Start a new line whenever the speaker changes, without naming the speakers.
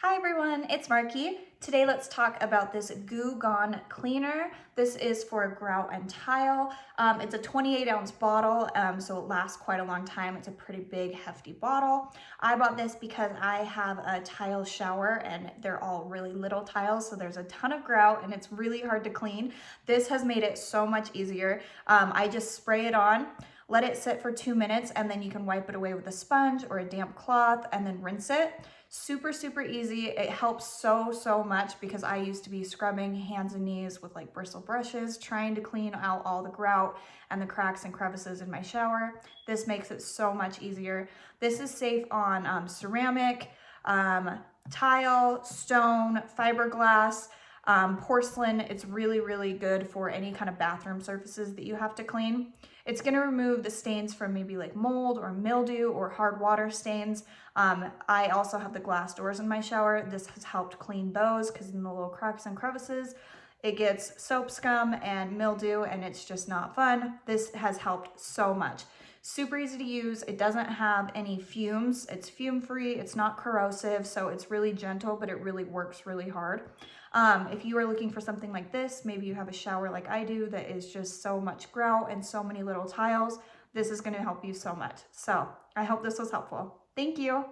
Hi everyone, it's Marky. Today let's talk about this Goo Gone cleaner. This is for grout and tile. It's a 28-ounce bottle, so it lasts quite a long time. It's a pretty big, hefty bottle. I bought this because I have a tile shower and they're all really little tiles, so there's a ton of grout and it's really hard to clean. This has made it so much easier. I just spray it on, let it sit for 2 minutes, and then you can wipe it away with a sponge or a damp cloth and then rinse it. Super, super easy. It helps so much because I used to be scrubbing hands and knees with like bristle brushes, trying to clean out all the grout and the cracks and crevices in my shower. This makes it so much easier. This is safe on ceramic, tile, stone, fiberglass, porcelain. It's really good for any kind of bathroom surfaces that you have to clean. It's going to remove the stains from maybe like mold or mildew or hard water stains. I also have the glass doors in my shower. This has helped clean those because in the little cracks and crevices, it gets soap scum and mildew and it's just not fun. This has helped so much. Super easy to use. It doesn't have any fumes. It's fume free. It's not corrosive. So it's really gentle, but it really works really hard. If you are looking for something like this, maybe you have a shower like I do that is just so much grout and so many little tiles, this is going to help you so much. So I hope this was helpful. Thank you.